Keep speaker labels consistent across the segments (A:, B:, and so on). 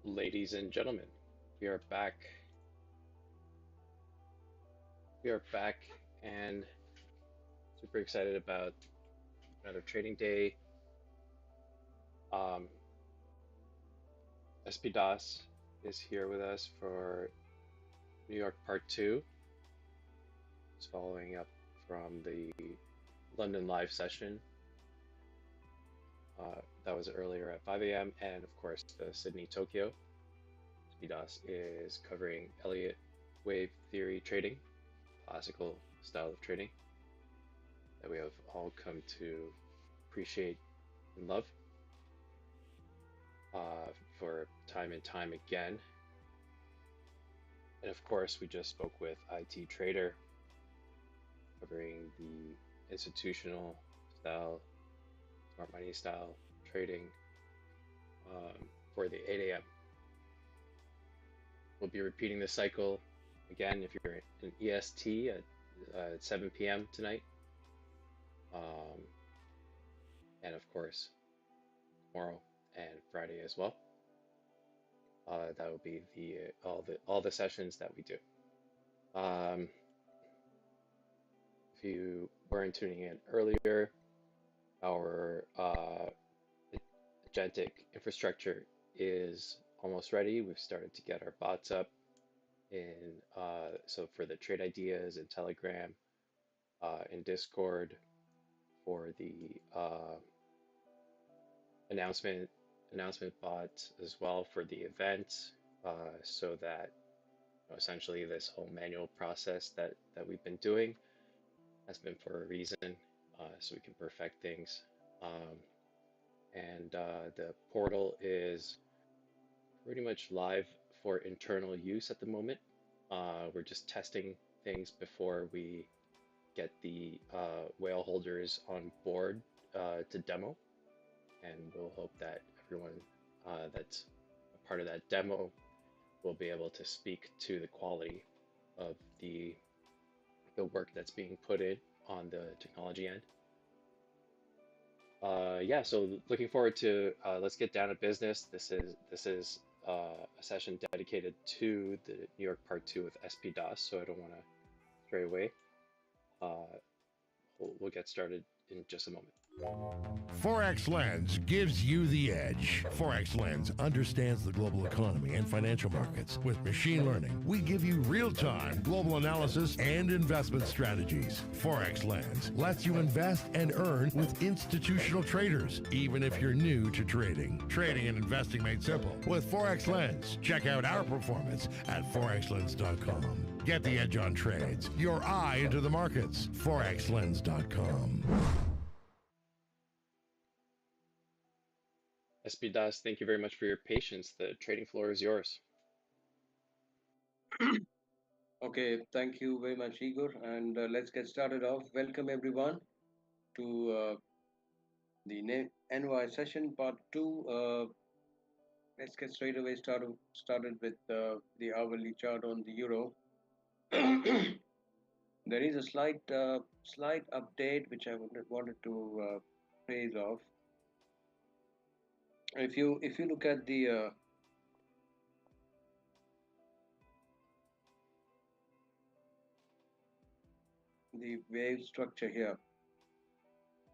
A: Ladies and gentlemen, we are back. We are back and super excited about another trading day. Um, SPDas is here with us for New York Part 2. It's following up from the London live session that was earlier at 5 a.m. and of course the Sydney Tokyo. SPDas is covering Elliott wave theory trading, classical style of trading that we have all come to appreciate and love for time and time again. And of course, we just spoke with IT Trader covering the institutional style, smart money style trading for the 8 a.m. We'll be repeating the cycle again if you're in EST at 7 p.m. tonight. And of course, tomorrow and Friday as well. That will be all the sessions that we do. If you weren't tuning in earlier, our agentic infrastructure is almost ready. We've started to get our bots up in so for the trade ideas in Telegram, in Discord, for the announcement bot as well for the event, so that essentially this whole manual process that we've been doing has been for a reason, so we can perfect things. And the portal is pretty much live for internal use at the moment. We're just testing things before we get the whale holders on board to demo, and we'll hope that everyone that's a part of that demo will be able to speak to the quality of the work that's being put in on the technology end. Yeah, so looking forward to let's get down to business. This is a session dedicated to the New York Part 2 with SPDAS, so I don't want to stray away. We'll get started in just a moment.
B: Forex Lens gives you the edge. Forex Lens understands the global economy and financial markets. With machine learning, we give you real-time global analysis and investment strategies. Forex Lens lets you invest and earn with institutional traders, even if you're new to trading. Trading and investing made simple with Forex Lens. Check out our performance at forexlens.com. Get the edge on trades. Your eye into the markets. forexlens.com.
A: SPDAS, thank you very much for your patience. The trading floor is yours.
C: Okay, thank you very much, Igor. And let's get started off. Welcome, everyone, to the NY session part 2. Let's get straight away started with the hourly chart on the euro. There is a slight update which I wanted to praise of. If you look at the wave structure here,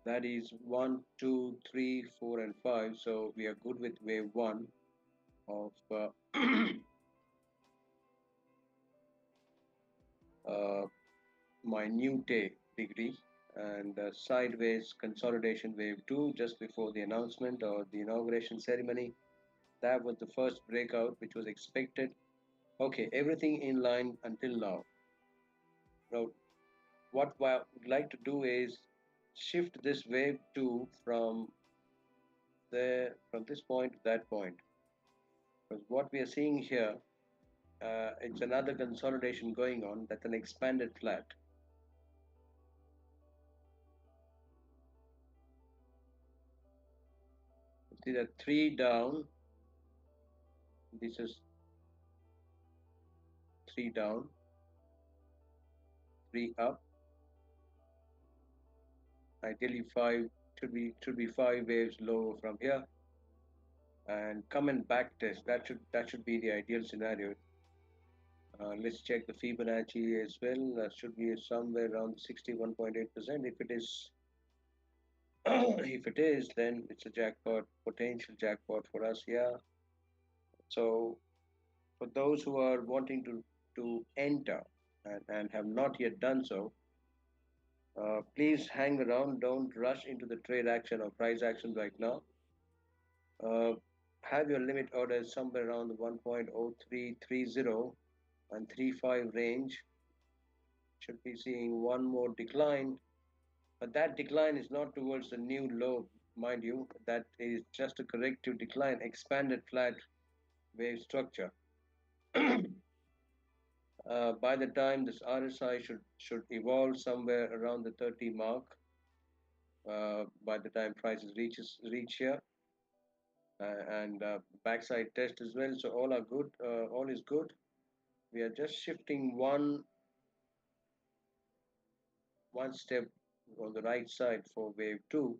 C: that is 1, 2, 3, 4, and 5. So we are good with wave 1 of minute degree, and sideways consolidation wave 2 just before the announcement or the inauguration ceremony. That was the first breakout which was expected. Okay, everything in line until now. Now, what I would like to do is shift this wave 2 from this point to that point. Because what we are seeing here, it's another consolidation going on. That's an expanded flat. See that 3 down. This is 3 down, 3 up. Ideally, 5 should be 5 waves lower from here, and come and back test. That should be the ideal scenario. Let's check the Fibonacci as well. That should be somewhere around 61.8%. If it is, if it is, then it's a jackpot, potential jackpot for us. Yeah. So for those who are wanting to enter and have not yet done so, please hang around. Don't rush into the trade action or price action right now. Uh, have your limit orders somewhere around the 1.0330 and 35 range. Should be seeing one more decline, but that decline is not towards the new low, mind you. That is just a corrective decline, expanded flat wave structure. By the time this RSI should evolve somewhere around the 30 mark, by the time prices reach here, and backside test as well. So all are good. All is good. We are just shifting one step on the right side for wave two,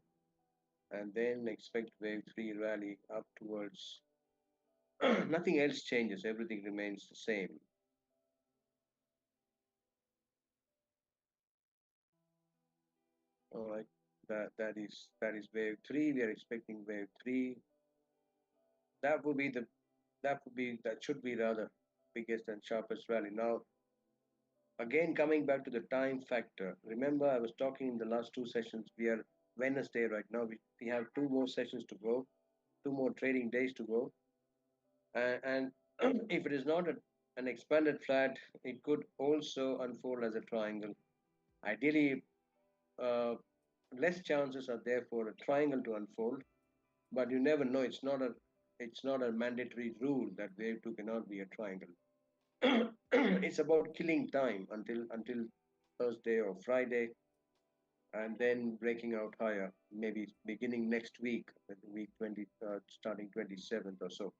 C: and then expect wave three rally up towards. Nothing else changes. Everything remains the same. All right. That is wave three. We are expecting wave three. That would be the that should be rather biggest and sharpest rally. Now, again, coming back to the time factor. Remember, I was talking in the last two sessions. We are Wednesday right now. We have two more sessions to go, two more trading days to go. And if it is not an expanded flat, it could also unfold as a triangle. Ideally, uh, less chances are there for a triangle to unfold, but you never know. It's not a mandatory rule that wave two cannot be a triangle. It's about killing time until Thursday or Friday, and then breaking out higher, maybe beginning next week, week 20, starting 27th or so.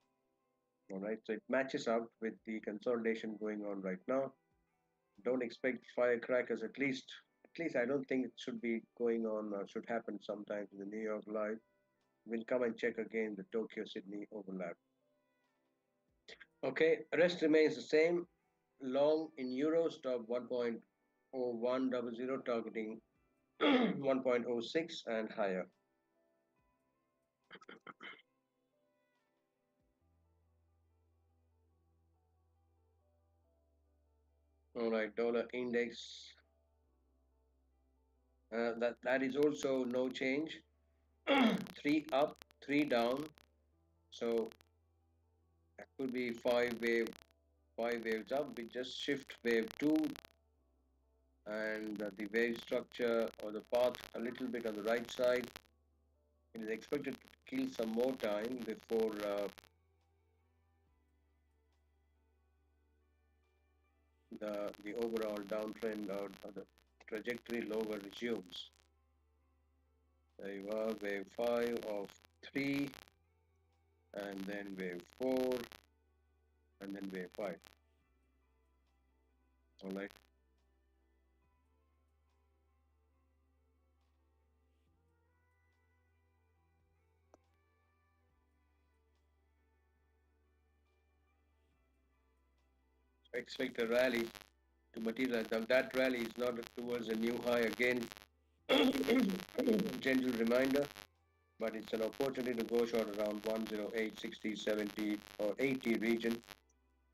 C: All right, so it matches up with the consolidation going on right now. Don't expect firecrackers. At least I don't think it should be going on or should happen sometime in the New York live. We'll come and check again the Tokyo Sydney overlap. Okay, rest remains the same. Long in euros, stop 1.0100, targeting 1.06 and higher. All right, dollar index. That is also no change. Three up, three down. So that could be five waves up. We just shift wave two, and the wave structure or the path a little bit on the right side. It is expected to kill some more time before the overall downtrend or the trajectory lower resumes. There you are, wave 5 of 3, and then wave 4, and then wave 5. All right. Expect a rally to materialize. Now that rally is not towards a new high again. Gentle reminder, but it's an opportunity to go short around 108, 60, 70, or 80 region,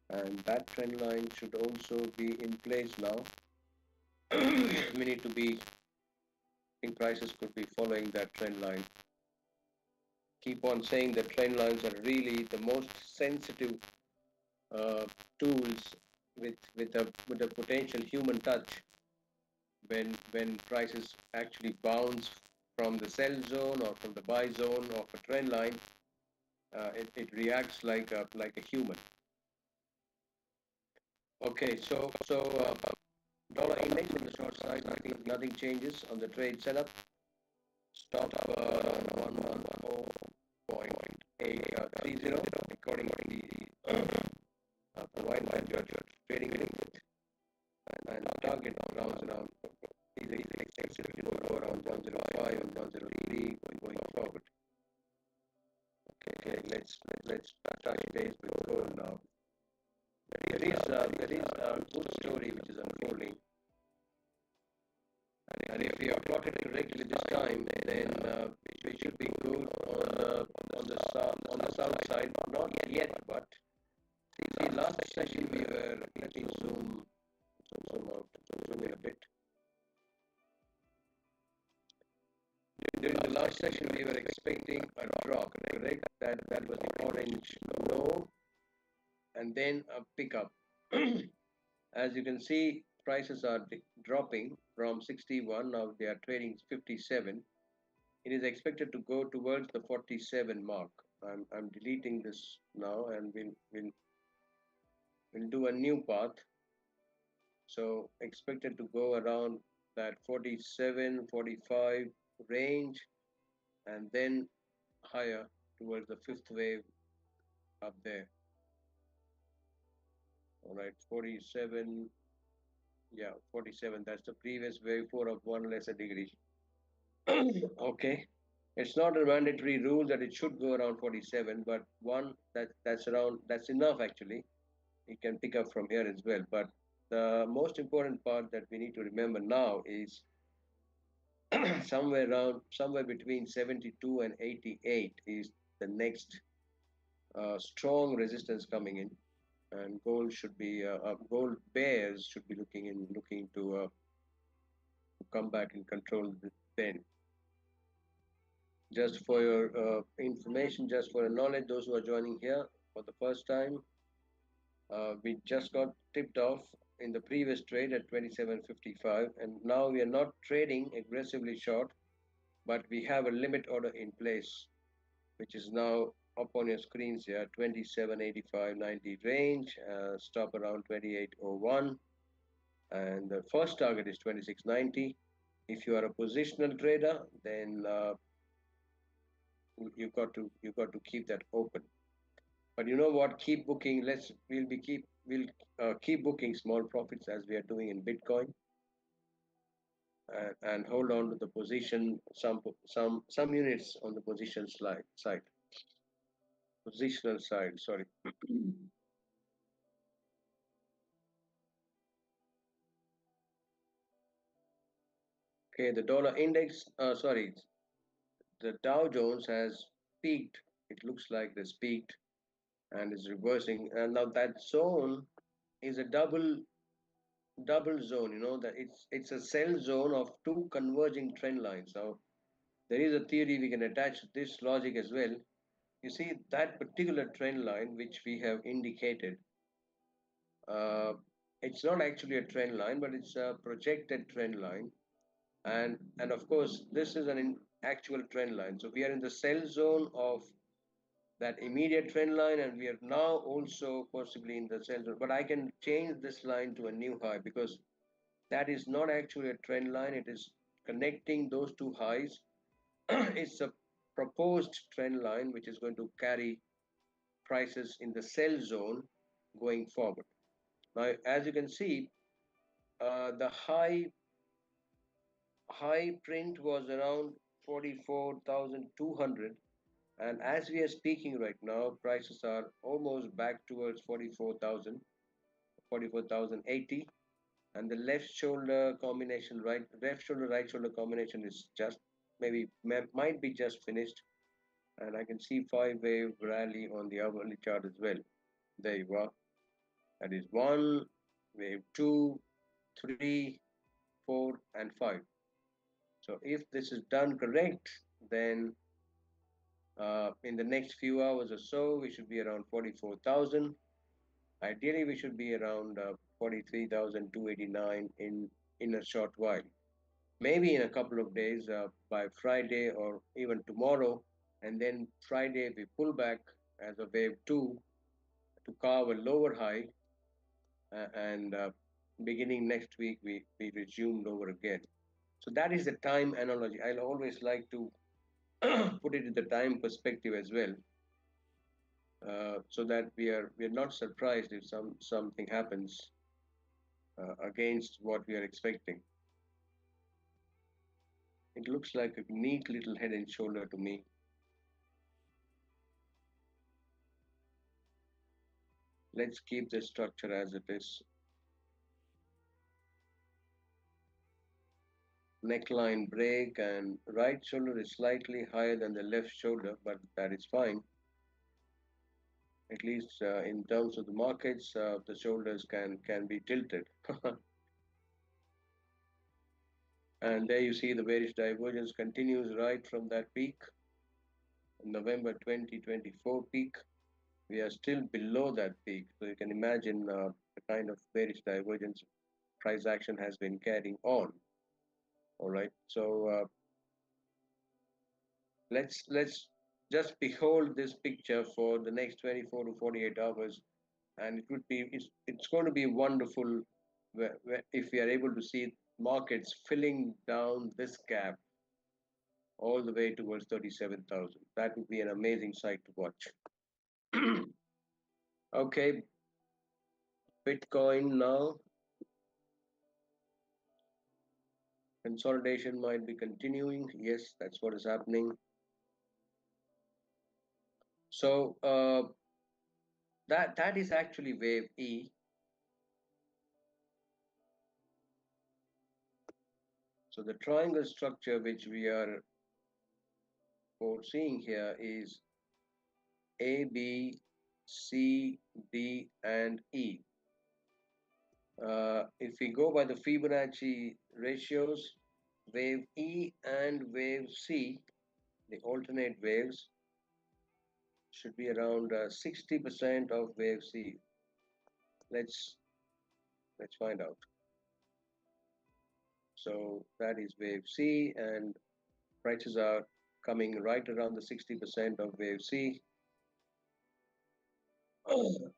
C: and that trend line should also be in place now. We need to be, I think prices could be following that trend line. Keep on saying that trend lines are really the most sensitive tools with a potential human touch when prices actually bounce from the sell zone or from the buy zone of a trend line. It reacts like a human. Okay, so dollar index on the short side, nothing changes on the trade setup. Stop 110.830 according to the provided by your trading with, and target rounds around either extension will go around 105 and 103 going forward. Okay, let's let's touch base with gold now. There is a good story which is unfolding, and if we are plotted correctly this time, then we should be good on the south side. Not yet, but see, last session we were. Let me zoom out, zoom in a bit. During the last session, we were expecting a drop, correct? That was the orange low, and then a pickup. As you can see, prices are dropping from 61. Now they are trading 57. It is expected to go towards the 47 mark. I'm deleting this now, and we'll do a new path. So expected to go around that 47, 45 range, and then higher towards the fifth wave up there. All right, 47. Yeah, 47. That's the previous wave 4 of one lesser degree. Okay. It's not a mandatory rule that it should go around 47, but that's enough actually. It can pick up from here as well. But the most important part that we need to remember now is somewhere between 72 and 88 is the next strong resistance coming in, and gold bears should be looking to come back and control then. Just for your information, just for your knowledge, those who are joining here for the first time, we just got tipped off in the previous trade at 27.55, and now we are not trading aggressively short, but we have a limit order in place, which is now up on your screens here, 27.85.90 range, stop around 28.01, and the first target is 26.90. If you are a positional trader, then you've got to keep that open. But you know what? Keep booking. We'll keep booking small profits as we are doing in Bitcoin, and hold on to the position, some units on the positional side. Sorry. Okay, the dollar index. Sorry, the Dow Jones has peaked. It looks like it's peaked and is reversing. And now that zone is a double zone. You know that it's a sell zone of two converging trend lines. Now there is a theory we can attach this logic as well. You see that particular trend line which we have indicated. Uh, it's not actually a trend line, but it's a projected trend line, and of course this is an actual trend line. So we are in the sell zone of that immediate trend line, and we are now also possibly in the sell zone. But I can change this line to a new high because that is not actually a trend line. It is connecting those two highs. It's a proposed trend line which is going to carry prices in the sell zone going forward. Now, as you can see, the high print was around 44,200, and as we are speaking right now, prices are almost back towards 44,000, 44,080, and the left shoulder, right shoulder combination is just might be just finished, and I can see five wave rally on the hourly chart as well. There you are. That is one, wave two, three, four, and five. So if this is done correct, then in the next few hours or so, we should be around 44,000. Ideally, we should be around 43,289 in a short while. Maybe in a couple of days, by Friday or even tomorrow, and then Friday we pull back as a wave two to carve a lower high, and beginning next week we resume lower again. So that is the time analogy. I'll always like to put it in the time perspective as well, so that we are not surprised if something happens against what we are expecting. It looks like a neat little head and shoulder to me. Let's keep the structure as it is. Neckline break, and right shoulder is slightly higher than the left shoulder, but that is fine. At least in terms of the markets, the shoulders can be tilted. And there you see the bearish divergence continues right from that peak, November 2024 peak. We are still below that peak, so you can imagine the kind of bearish divergence price action has been carrying on. All right, so let's just behold this picture for the next 24 to 48 hours, and it's going to be wonderful if we are able to see markets filling down this gap all the way towards 37,000. That would be an amazing sight to watch. Okay, Bitcoin now. Consolidation might be continuing. Yes, that's what is happening. So that is actually wave E. So the triangle structure which we are foreseeing here is A, B, C, D, and E. If we go by the Fibonacci ratios, wave E and wave C, the alternate waves, should be around 60% of wave C. Let's find out. So that is wave C, and prices are coming right around the 60% of wave C.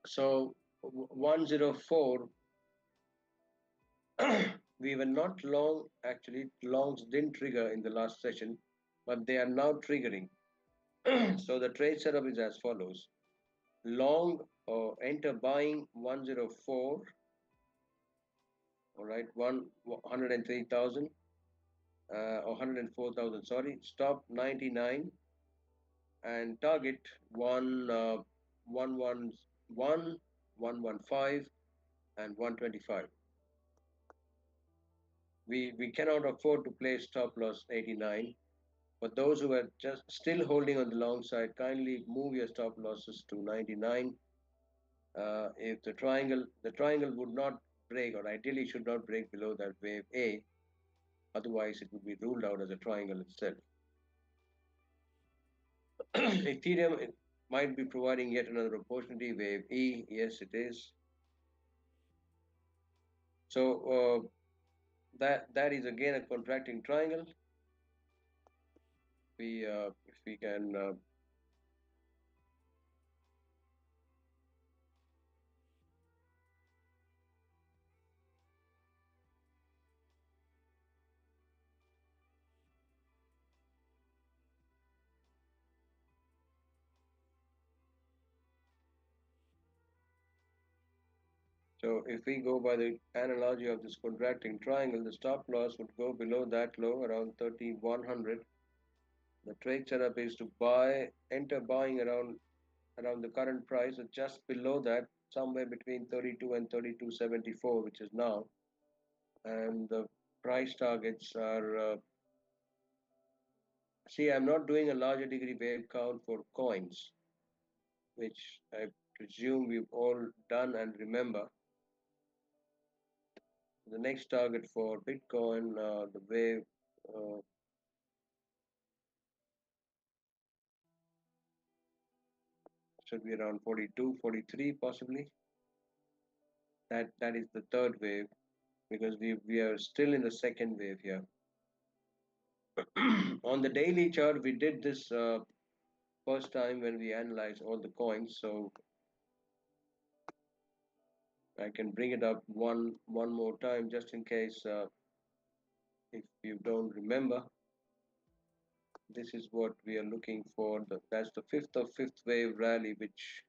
C: So 104, we were not long, actually, longs didn't trigger in the last session, but they are now triggering. So the trade setup is as follows. Long enter buying 104, all right, 103,000 or 104,000, sorry, stop 99, and target 111, 115, and 125. We cannot afford to play stop loss 89. For those who are just still holding on the long side, kindly move your stop losses to 99. If the triangle would not break, or ideally should not break below that wave A, otherwise it would be ruled out as a triangle itself. Ethereum might be providing yet another opportunity, wave E. Yes, it is. So that is again a contracting triangle. If we can so if we go by the analogy of this contracting triangle, the stop loss would go below that low around 3,100. The trade setup is to enter buying around the current price, or just below that, somewhere between 32 and 32.74, which is now. And the price targets are, see, I'm not doing a larger degree wave count for coins, which I presume we've all done and remember. The next target for Bitcoin, the wave uh, should be around 42, 43 possibly. That is the third wave, because we are still in the second wave here. On the daily chart, we did this first time when we analyzed all the coins, so I can bring it up one more time just in case if you don't remember. This is what we are looking for. That's the fifth wave rally, which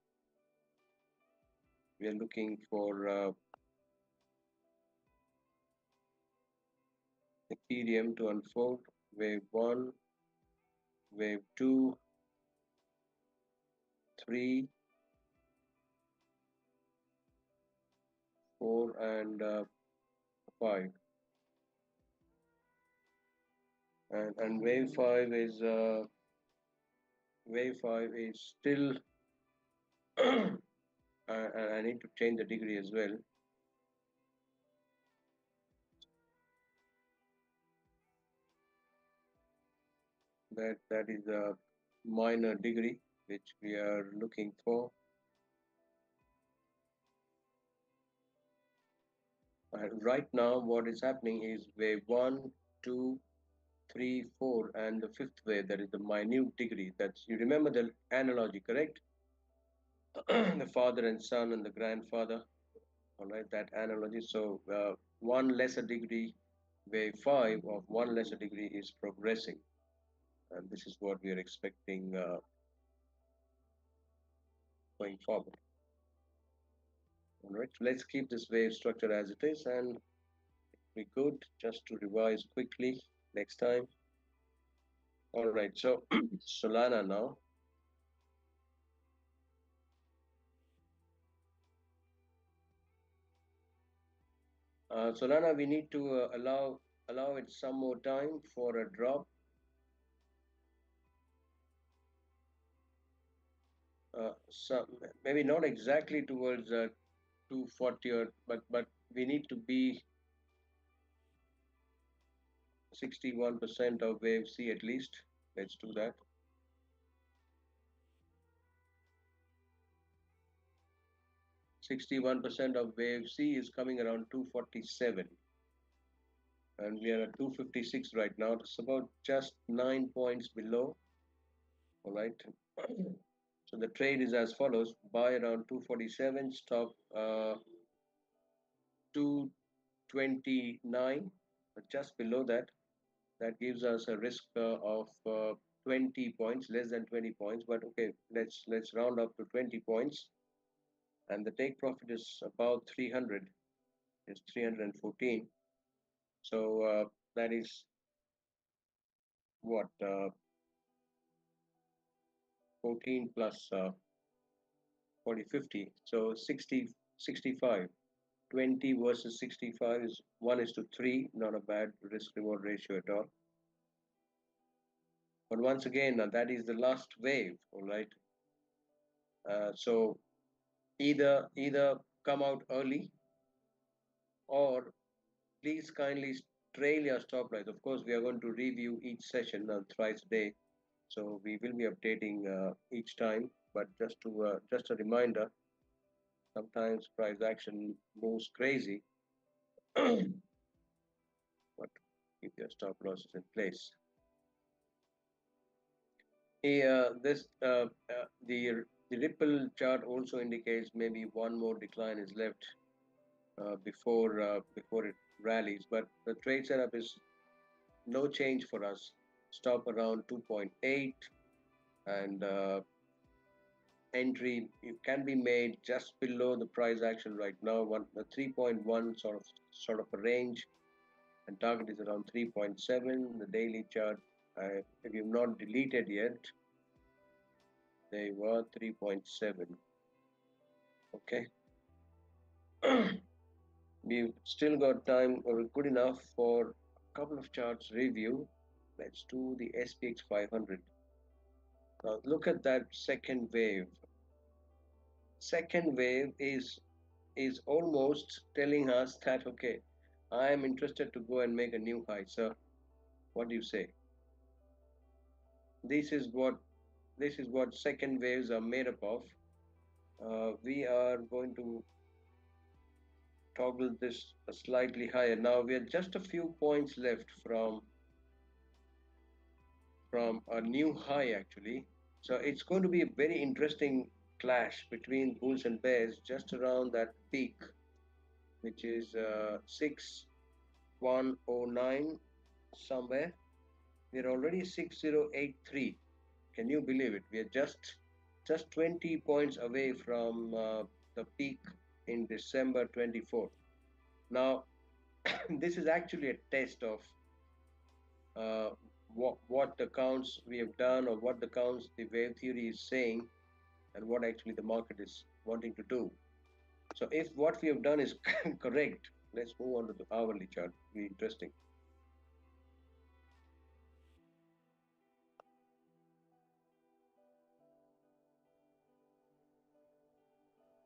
C: we are looking for Ethereum to unfold. Wave 1, wave 2, 3, 4 and 5. And wave 5 is still and I need to change the degree as well. That is a minor degree which we are looking for. Right now, what is happening is wave 1, 2, 3, 4, and the fifth wave, that is the minute degree. That's, you remember the analogy, correct? The father and son and the grandfather, all right, that analogy. So one lesser degree, wave 5 of one lesser degree is progressing. And this is what we are expecting going forward. All right, let's keep this wave structure as it is and be good. Just to revise quickly next time. All right, so Solana now. Solana, we need to allow it some more time for a drop. Some, maybe not exactly towards 240, but we need to be 61% of wave C at least. Let's do that. 61% of wave C is coming around 247, and we are at 256 right now. It's about just 9 points below. All right. So the trade is as follows: buy around 247, stop 229, just below that. That gives us a risk of 20 points, less than 20 points. But okay, let's round up to 20 points, and the take profit is about 300. It's 314. So that is what 14 plus 40, 50. So 60, 65. 20 versus 65 is 1 is to 3. Not a bad risk reward ratio at all. But once again, that is the last wave, all right? So either come out early, or please kindly trail your stop loss. Of course, we are going to review each session thrice a day, so we will be updating each time. But just a reminder, sometimes price action moves crazy, but keep your stop losses in place. The Ripple chart also indicates maybe one more decline is left before it rallies. But the trade setup is no change for us. Stop around 2.8, and entry it can be made just below the price action right now. The 3.1 sort of a range, and target is around 3.7. The daily chart, if you've not deleted yet, they were 3.7. Okay. We've still got time, or good enough, for a couple of charts review. Let's do the SPX 500. Now look at that second wave. Second wave is almost telling us that, okay, I am interested to go and make a new high, sir. What do you say? This is what second waves are made up of. We are going to toggle this slightly higher. Now we are just a few points left from a new high actually. So it's going to be a very interesting clash between bulls and bears just around that peak, which is 6109 somewhere. We're already 6083. Can you believe it? We are just 20 points away from the peak in December 24. Now, this is actually a test of uh, what the counts we have done, or what the counts the wave theory is saying, and what actually the market is wanting to do. So if what we have done is correct, let's move on to the hourly chart. Be interesting.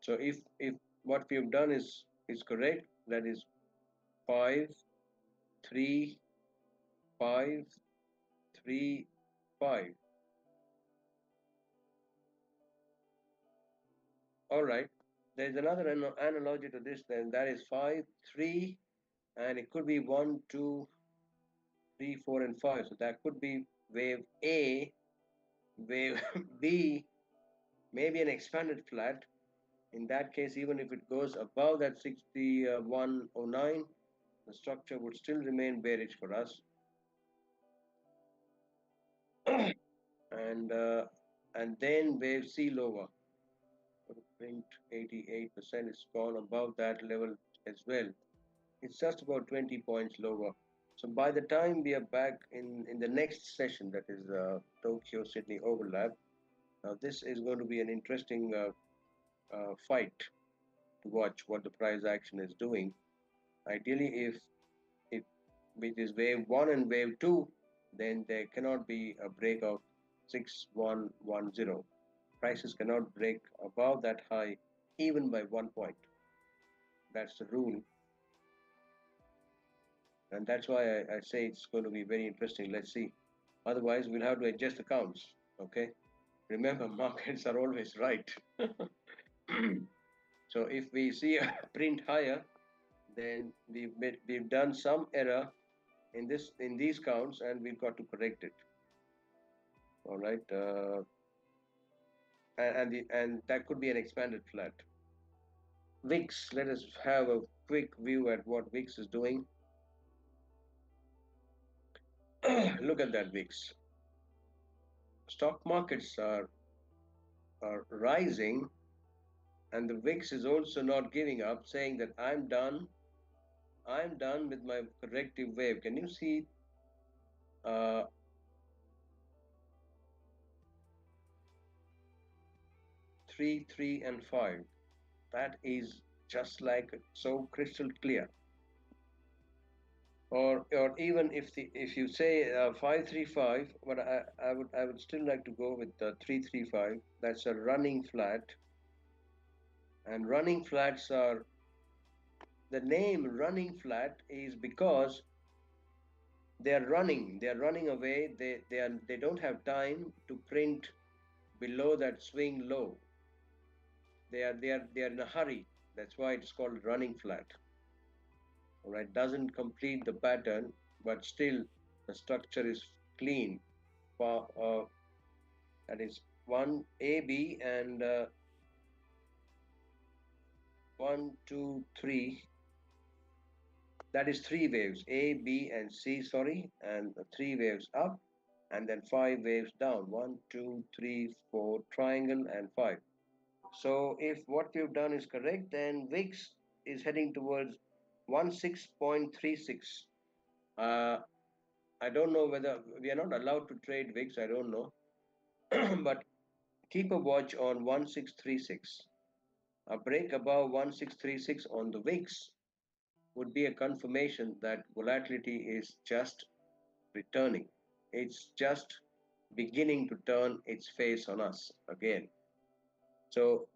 C: So if what we have done is correct, that is 5, 3, 5, 3, 5. All right. There's another analogy to this. Then that is 5, 3, and it could be 1, 2, 3, 4, and 5. So that could be wave A, wave B, maybe an expanded flat. In that case, even if it goes above that 6109, the structure would still remain bearish for us. and and then wave C lower. Print 88% is gone above that level as well. It's just about 20 points lower. So by the time we are back in the next session, that is Tokyo Sydney overlap, now this is going to be an interesting fight to watch what the price action is doing. Ideally, if it is wave one and wave two, then there cannot be a breakout 6110. Prices cannot break above that high even by 1 point. That's the rule. And that's why I say it's going to be very interesting. Let's see. Otherwise, we'll have to adjust the counts. Okay. Remember, markets are always right. So if we see a print higher, then we've done some error in these counts, and we've got to correct it. All right. And that could be an expanded flat. VIX. Let us have a quick view at what VIX is doing. Look at that VIX. Stock markets are rising, and the VIX is also not giving up, saying that I'm done with my corrective wave. Can you see 3, 3, and 5? That is just like so crystal clear. Or even if you say 535, but I would still like to go with 335. That's a running flat, and running flats are, the name running flat is because they're running away. They don't have time to print below that swing low. They are in a hurry. That's why it's called running flat. All right, doesn't complete the pattern, but still the structure is clean. That is one AB and 1, 2, 3. That is three waves, A, B, and C. Sorry, and three waves up, and then five waves down. 1, 2, 3, 4 triangle and five. So if what we've done is correct, then VIX is heading towards 16.36. Uh, I don't know whether we are not allowed to trade VIX. I don't know, but keep a watch on 1636. A break above 1636 on the VIX would be a confirmation that volatility is just returning. It's just beginning to turn its face on us again. So,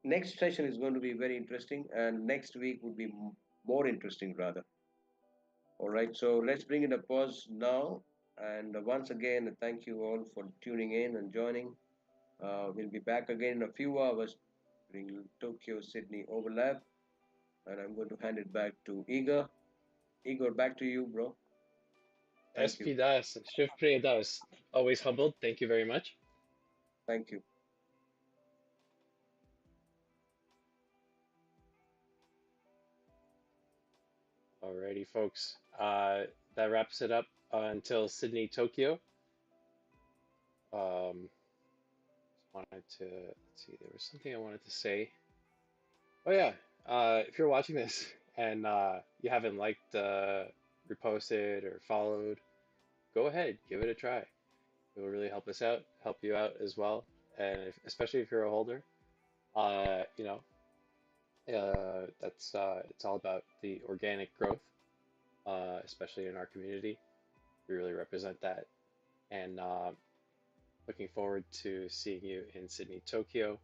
C: next session is going to be very interesting, and next week would be more interesting, rather. All right, so let's bring it a pause now. And once again, thank you all for tuning in and joining. We'll be back again in a few hours during Tokyo Sydney overlap. And I'm going to hand it back to Igor. Igor, back to you, bro. Thank you.
A: SPDas, SPDas, always humbled. Thank you very much.
C: Thank you.
A: Alrighty, folks. That wraps it up until Sydney, Tokyo. Just wanted to, let's see, there was something I wanted to say. Oh yeah, if you're watching this and you haven't liked, reposted, or followed, go ahead, give it a try. It will really help us out, help you out as well, and especially if you're a holder, you know, That's it's all about the organic growth, especially in our community. We really represent that, and looking forward to seeing you in Sydney, Tokyo.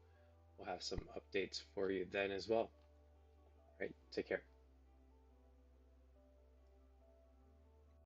A: We'll have some updates for you then as well. All right, take care.